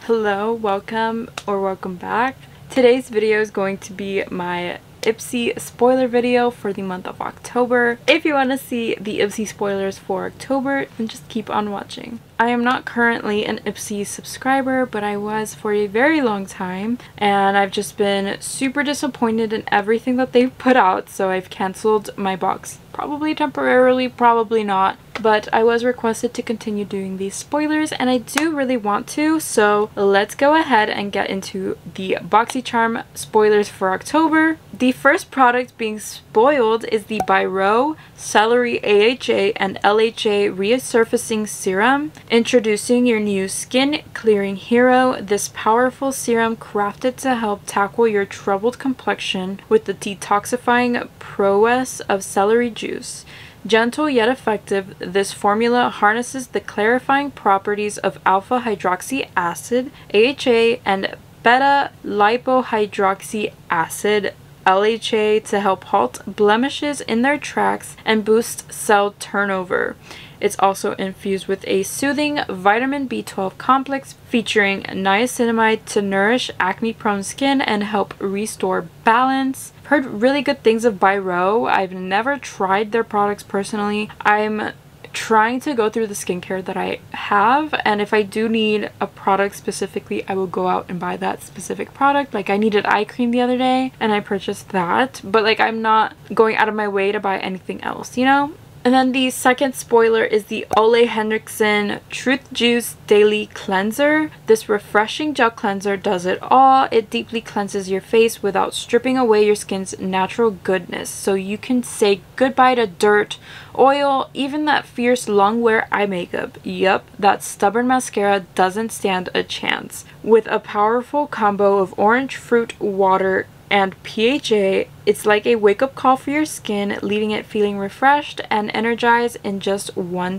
Hello, welcome or welcome back. Today's video is going to be my Ipsy spoiler video for the month of October. If you want to see the Ipsy spoilers for October, then just keep on watching. I am not currently an Ipsy subscriber, but I was for a very long time, and I've just been super disappointed in everything that they've put out, so I've cancelled my box. Probably temporarily, probably not, but I was requested to continue doing these spoilers, and I do really want to, so let's go ahead and get into the Boxycharm spoilers for October. The first product being spoiled is the By Row Celery AHA and LHA Resurfacing Serum. Introducing your new skin clearing hero, this powerful serum crafted to help tackle your troubled complexion with the detoxifying prowess of celery juice. Gentle yet effective, this formula harnesses the clarifying properties of alpha hydroxy acid, AHA, and beta lipohydroxy acid, LHA, to help halt blemishes in their tracks and boost cell turnover. It's also infused with a soothing vitamin B12 complex featuring niacinamide to nourish acne-prone skin and help restore balance. I've heard really good things of By Row. I've never tried their products personally. I'm trying to go through the skincare that I have, and if I do need a product specifically, I will go out and buy that specific product. Like, I needed eye cream the other day and I purchased that, but like, I'm not going out of my way to buy anything else, you know? And then the second spoiler is the Ole Henriksen Truth Juice Daily Cleanser. This refreshing gel cleanser does it all. It deeply cleanses your face without stripping away your skin's natural goodness, so you can say goodbye to dirt, oil, even that fierce long wear eye makeup. Yup, that stubborn mascara doesn't stand a chance. With a powerful combo of orange fruit water and PHA, it's like a wake-up call for your skin, leaving it feeling refreshed and energized in just one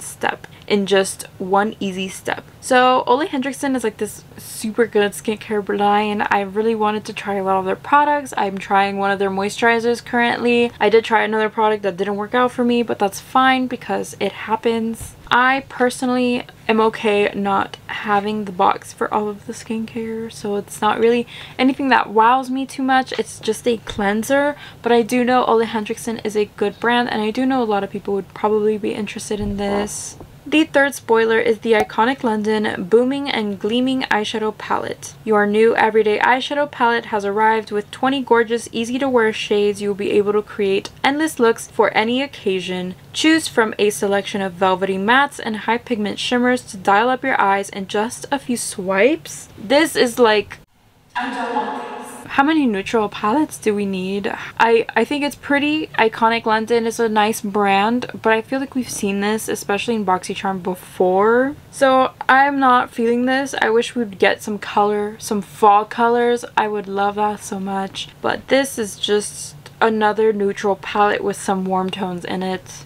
easy step. So Ole Henriksen is like this super good skincare line. I really wanted to try a lot of their products. I'm trying one of their moisturizers currently. I did try another product that didn't work out for me, but that's fine because it happens. I personally am okay not having the box for all of the skincare, so it's not really anything that wows me too much. It's just a cleanser, but I do know Ole Henriksen is a good brand, and I do know a lot of people would probably be interested in this. The third spoiler is the iconic London Booming and Gleaming Eyeshadow Palette. Your new everyday eyeshadow palette has arrived with 20 gorgeous, easy-to-wear shades. You will be able to create endless looks for any occasion. Choose from a selection of velvety mattes and high pigment shimmers to dial up your eyes in just a few swipes. This is like, I don't want this. How many neutral palettes do we need? I think it's pretty. Iconic London is a nice brand, but I feel like we've seen this, especially in Boxycharm, before. So I'm not feeling this. I wish we'd get some color, some fall colors. I would love that so much. But this is just another neutral palette with some warm tones in it.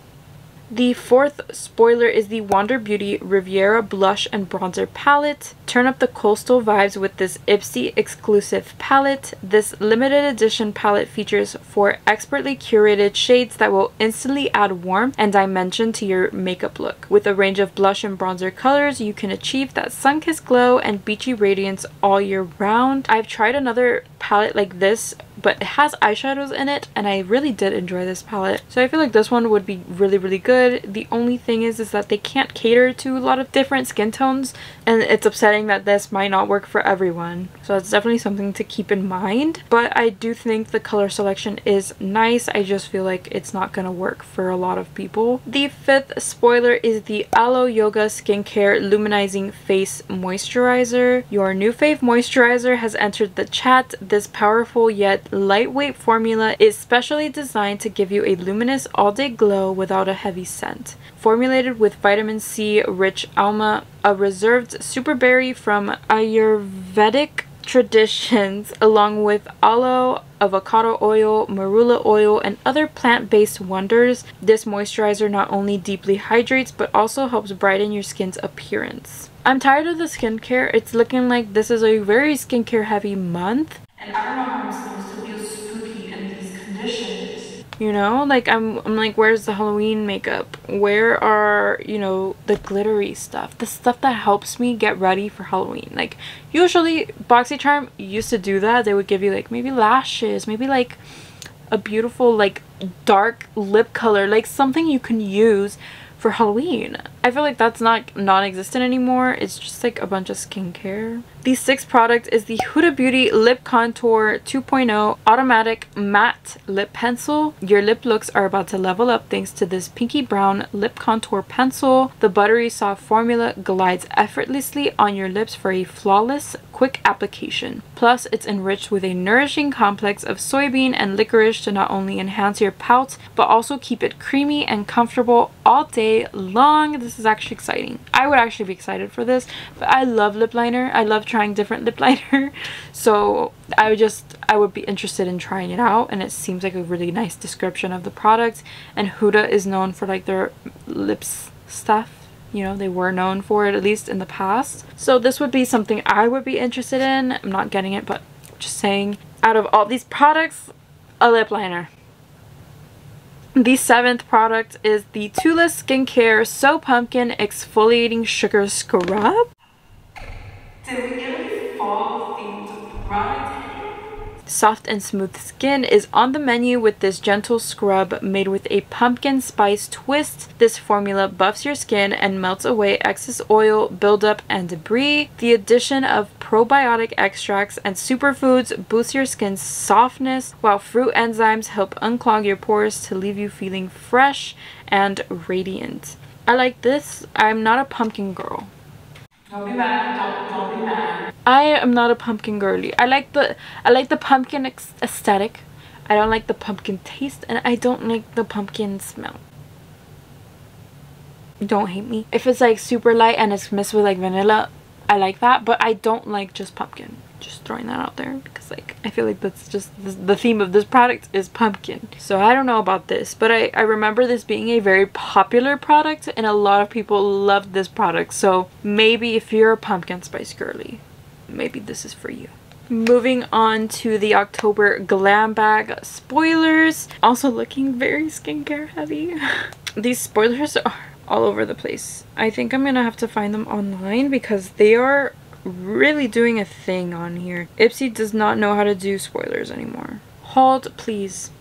The fourth spoiler is the Wander Beauty Riviera Blush and Bronzer Palette. Turn up the coastal vibes with this Ipsy exclusive palette. This limited edition palette features 4 expertly curated shades that will instantly add warmth and dimension to your makeup look. With a range of blush and bronzer colors, you can achieve that sun-kissed glow and beachy radiance all year round. I've tried another palette like this, but it has eyeshadows in it, and I really did enjoy this palette. So I feel like this one would be really good. The only thing is that they can't cater to a lot of different skin tones, and it's upsetting that this might not work for everyone. So that's definitely something to keep in mind. But I do think the color selection is nice. I just feel like it's not gonna work for a lot of people. The fifth spoiler is the Aloe Yoga Skincare Luminizing Face Moisturizer. Your new fave moisturizer has entered the chat. This powerful yet lightweight formula is specially designed to give you a luminous all-day glow without a heavy scent. Formulated with vitamin C rich alma, a reserved super berry from Ayurvedic traditions, along with aloe, avocado oil, marula oil, and other plant-based wonders, this moisturizer not only deeply hydrates but also helps brighten your skin's appearance. I'm tired of the skincare. It's looking like this is a very skincare heavy month, and I don't know how I'm supposed to feel spooky in these conditions. You know, like I'm like, where's the Halloween makeup? Where are, you know, the glittery stuff, the stuff that helps me get ready for Halloween? Like usually Boxycharm used to do that. They would give you like maybe lashes, maybe like a beautiful like dark lip color, like something you can use for Halloween. I feel like that's not non-existent anymore. It's just like a bunch of skincare. The sixth product is the Huda Beauty Lip Contour 2.0 Automatic Matte Lip Pencil. Your lip looks are about to level up thanks to this pinky brown lip contour pencil. The buttery soft formula glides effortlessly on your lips for a flawless, quick application. Plus, it's enriched with a nourishing complex of soybean and licorice to not only enhance your pout, but also keep it creamy and comfortable all day long. This is actually exciting. I would actually be excited for this, but I love lip liner. I love trying different lip liner, so I would be interested in trying it out, and it seems like a really nice description of the product. And Huda is known for like their lips stuff. You know, they were known for it, at least in the past. So this would be something I would be interested in. I'm not getting it, but just saying, out of all these products, a lip liner. The seventh product is the Tula Skincare So Pumpkin Exfoliating Sugar Scrub. Did we get a fall themed product? Soft and smooth skin is on the menu with this gentle scrub made with a pumpkin spice twist. This formula buffs your skin and melts away excess oil, buildup, and debris. The addition of probiotic extracts and superfoods boosts your skin's softness, while fruit enzymes help unclog your pores to leave you feeling fresh and radiant. I like this. I'm not a pumpkin girl. Don't be mad. Don't be mad. I am not a pumpkin girly. I like the pumpkin aesthetic. I don't like the pumpkin taste, and I don't like the pumpkin smell. Don't hate me. If it's like super light and it's mixed with like vanilla, I like that, but I don't like just pumpkin. Just throwing that out there, because like I feel like that's just the theme of this product is pumpkin. So I don't know about this, but I remember this being a very popular product and a lot of people loved this product. So maybe if you're a pumpkin spice girly, maybe this is for you. Moving on to the October Glam Bag spoilers. Also looking very skincare heavy. These spoilers are all over the place. I think I'm gonna have to find them online because they are really doing a thing on here. Ipsy does not know how to do spoilers anymore. Hold, please.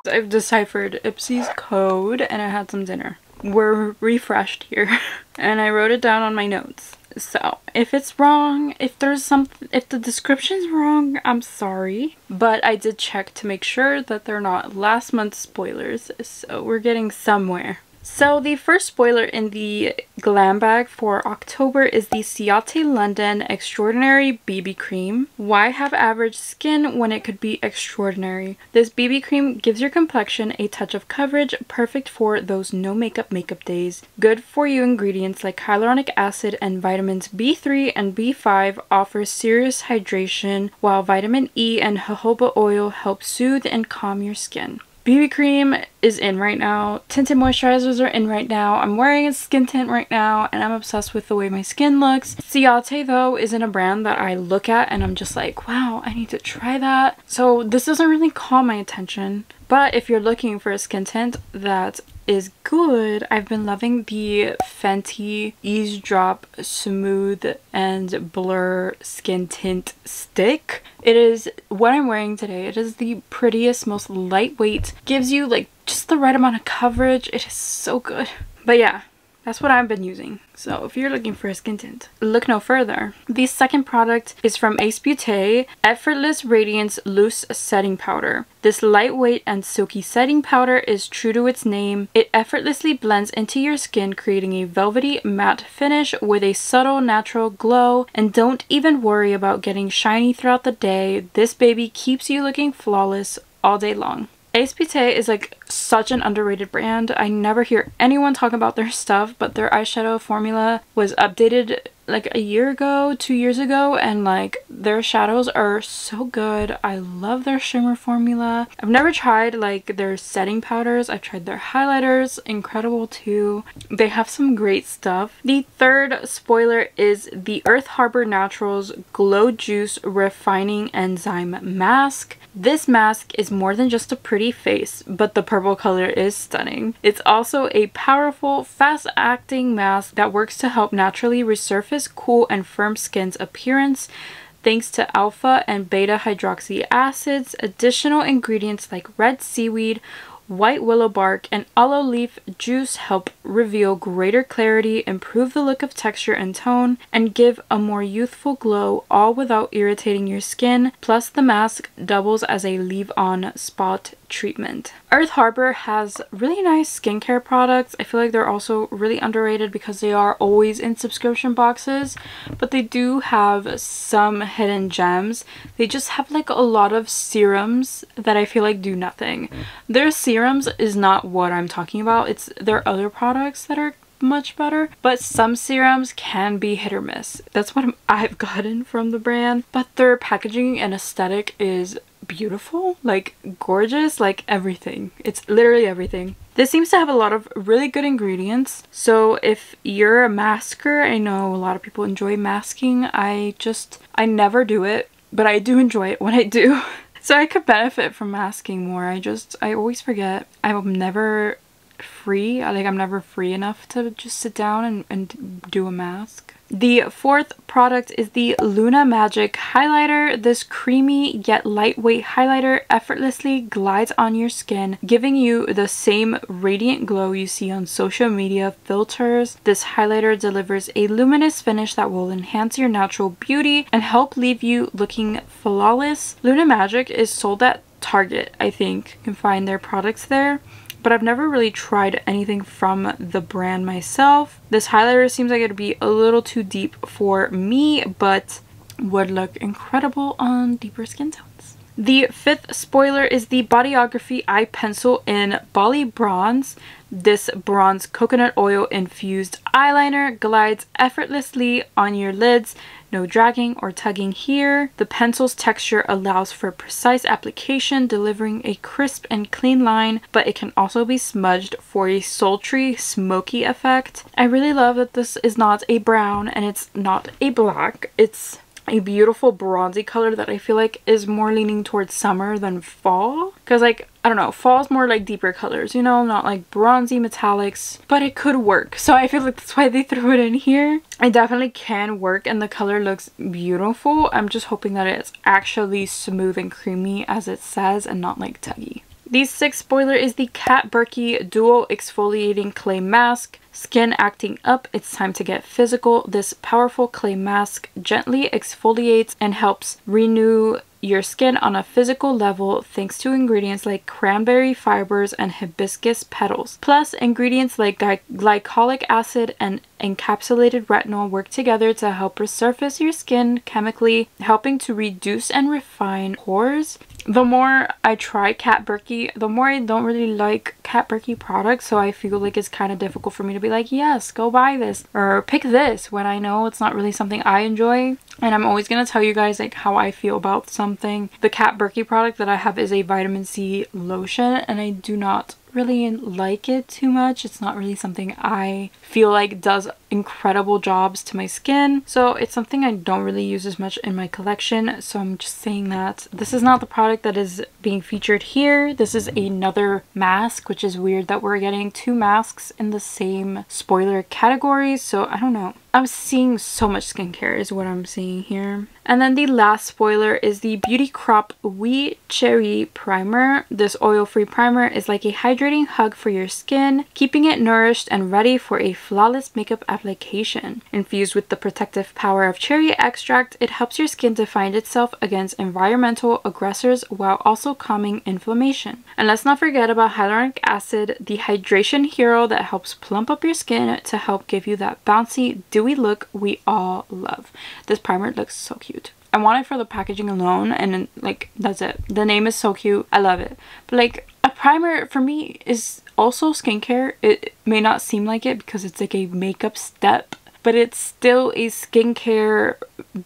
I've deciphered Ipsy's code and I had some dinner. We're refreshed here. And I wrote it down on my notes. So if it's wrong, if the description's wrong, I'm sorry. But I did check to make sure that they're not last month's spoilers. So we're getting somewhere. So the first spoiler in the glam bag for October is the Ciate London Extraordinary BB Cream. Why have average skin when it could be extraordinary? This BB cream gives your complexion a touch of coverage, perfect for those no makeup days. Good for you ingredients like hyaluronic acid and vitamins B3 and B5 offer serious hydration, while vitamin E and jojoba oil help soothe and calm your skin. BB cream is in right now. Tinted moisturizers are in right now. I'm wearing a skin tint right now and I'm obsessed with the way my skin looks. Ciate though isn't a brand that I look at and I'm just like, wow, I need to try that. So this doesn't really call my attention. But if you're looking for a skin tint that is good, I've been loving the Fenty Eavesdrop Smooth and Blur Skin Tint Stick. It is what I'm wearing today. It is the prettiest, most lightweight, gives you like just the right amount of coverage. It is so good. But yeah, that's what I've been using. So if you're looking for a skin tint, look no further. The second product is from Uppbeat, Effortless Radiance Loose Setting Powder. This lightweight and silky setting powder is true to its name. It effortlessly blends into your skin, creating a velvety matte finish with a subtle natural glow. And don't even worry about getting shiny throughout the day. This baby keeps you looking flawless all day long. Uppbeat is like such an underrated brand. I never hear anyone talk about their stuff, but their eyeshadow formula was updated like a year ago, 2 years ago, and like their shadows are so good. I love their shimmer formula. I've never tried like their setting powders. I've tried their highlighters, incredible too. They have some great stuff. The third spoiler is the Earth Harbor Naturals Glow Juice Refining Enzyme Mask. This mask is more than just a pretty face, but the purple color is stunning. It's also a powerful, fast-acting mask that works to help naturally resurface cool and firm skin's appearance thanks to alpha and beta hydroxy acids. Additional ingredients like red seaweed, white willow bark, and aloe leaf juice help reveal greater clarity, improve the look of texture and tone, and give a more youthful glow, all without irritating your skin. Plus, the mask doubles as a leave-on spot treatment. Earth Harbor has really nice skincare products. I feel like they're also really underrated because they are always in subscription boxes, but they do have some hidden gems. They just have like a lot of serums that I feel like do nothing. Their serums is not what I'm talking about. It's their other products that are much better, but some serums can be hit or miss. That's what I've gotten from the brand, but their packaging and aesthetic is beautiful, like gorgeous, like everything. It's literally everything. This seems to have a lot of really good ingredients, so if you're a masker, I know a lot of people enjoy masking. I never do it, but I do enjoy it when I do. So I could benefit from masking more. I always forget. I'm never free. I'm never free enough to just sit down and do a mask. The fourth product is the Luna Magic Highlighter. This creamy yet lightweight highlighter effortlessly glides on your skin, giving you the same radiant glow you see on social media filters. This highlighter delivers a luminous finish that will enhance your natural beauty and help leave you looking flawless. Luna Magic is sold at Target, I think. You can find their products there, but I've never really tried anything from the brand myself. This highlighter seems like it'd be a little too deep for me, but would look incredible on deeper skin tones. The fifth spoiler is the Bodyography Eye Pencil in Bali Bronze. This bronze coconut oil infused eyeliner glides effortlessly on your lids. No dragging or tugging here. The pencil's texture allows for precise application, delivering a crisp and clean line, but it can also be smudged for a sultry, smoky effect. I really love that this is not a brown and it's not a black. It's a beautiful bronzy color that I feel like is more leaning towards summer than fall. Because like, I don't know, fall's more like deeper colors, you know, not like bronzy metallics, but it could work. So I feel like that's why they threw it in here. It definitely can work and the color looks beautiful. I'm just hoping that it's actually smooth and creamy as it says and not like tuggy. The sixth spoiler is the Kat Berkey Dual Exfoliating Clay Mask. Skin acting up, it's time to get physical. This powerful clay mask gently exfoliates and helps renew your skin on a physical level thanks to ingredients like cranberry fibers and hibiscus petals. Plus, ingredients like glycolic acid and encapsulated retinol work together to help resurface your skin chemically, helping to reduce and refine pores. The more I try Kat Berkey, the more I don't really like Kat Berkey products, so I feel like it's kind of difficult for me to be like, yes, go buy this or pick this when I know it's not really something I enjoy. And I'm always going to tell you guys like how I feel about something. The Kat Berkey product that I have is a vitamin C lotion and I do not really like it too much. It's not really something I feel like does incredible jobs to my skin, so it's something I don't really use as much in my collection. So I'm just saying that this is not the product that is being featured here. This is another mask, which is weird that we're getting two masks in the same spoiler category. So I don't know, I'm seeing so much skincare is what I'm seeing here. And then the last spoiler is the Beauty Crop Wee Cherry Primer. This oil-free primer is like a hydrating hug for your skin, keeping it nourished and ready for a flawless makeup application. Infused with the protective power of cherry extract, it helps your skin defend itself against environmental aggressors while also calming inflammation. And let's not forget about hyaluronic acid, the hydration hero that helps plump up your skin to help give you that bouncy, dewy look we all love. This primer looks so cute. I want it for the packaging alone, and like that's it. The name is so cute. I love it. But like a primer for me is also skincare. It may not seem like it because it's like a makeup step, but it's still a skincare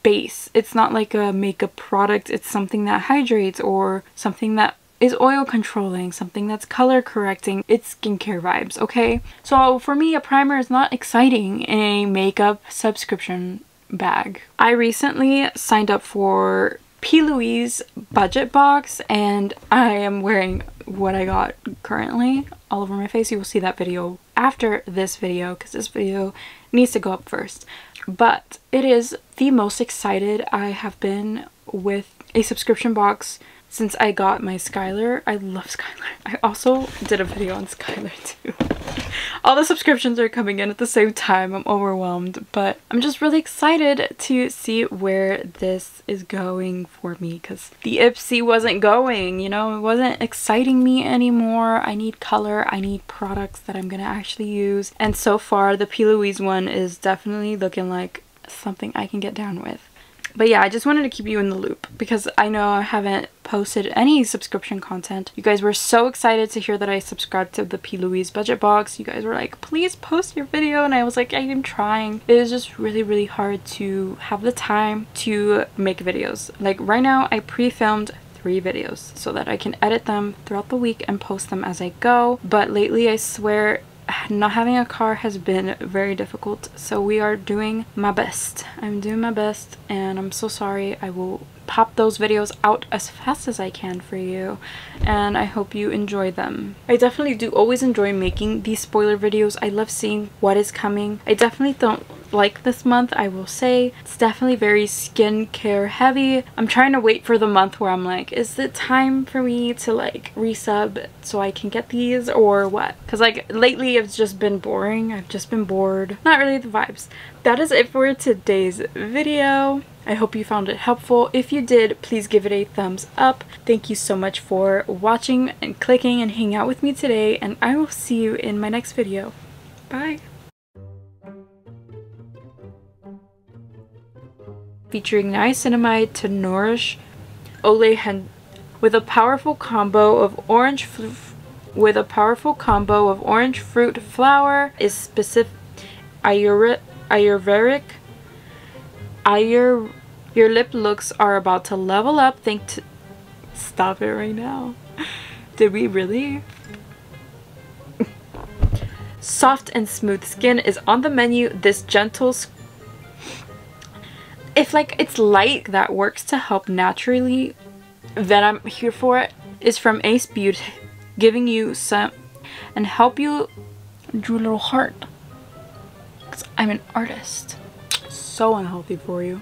base. It's not like a makeup product. It's something that hydrates or something that is oil controlling, something that's color correcting. It's skincare vibes, okay? So for me, a primer is not exciting in a makeup subscription bag. I recently signed up for P. Louise budget box, and I am wearing what I got currently all over my face. You will see that video after this video because this video needs to go up first. But it is the most excited I have been with a subscription box since I got my Skylar. I love Skylar. I also did a video on Skylar too. All the subscriptions are coming in at the same time. I'm overwhelmed, but I'm just really excited to see where this is going for me because the Ipsy wasn't going, you know, it wasn't exciting me anymore. I need color, I need products that I'm gonna actually use, and so far the P. Louise one is definitely looking like something I can get down with. But yeah, I just wanted to keep you in the loop because I know I haven't posted any subscription content. You guys were so excited to hear that I subscribed to the P. Louise budget box. You guys were like, please post your video, and I was like, I am trying. It is just really hard to have the time to make videos. Like right now, I pre-filmed 3 videos so that I can edit them throughout the week and post them as I go. But lately, I swear, not having a car has been very difficult, so we are doing my best. I'm doing my best, and I'm so sorry. I will pop those videos out as fast as I can for you, and I hope you enjoy them. I definitely do always enjoy making these spoiler videos. I love seeing what is coming. I definitely don't like this month, I will say. It's definitely very skincare heavy. I'm trying to wait for the month where I'm like, is it time for me to like resub so I can get these or what? Because like lately it's just been boring. I've just been bored. Not really the vibes. That is it for today's video. I hope you found it helpful. If you did, please give it a thumbs up. Thank you so much for watching and clicking and hanging out with me today, and I will see you in my next video. Bye! Featuring niacinamide to nourish Ole with a powerful combo of orange fruit flower is specific Ayurvedic. Your lip looks are about to level up. Stop it right now. Did we really? Soft and smooth skin is on the menu. This gentle, if like it's light that works to help naturally, then I'm here for it. Is from Ace Beauty, giving you some and help you do a little heart. Cause I'm an artist. So unhealthy for you.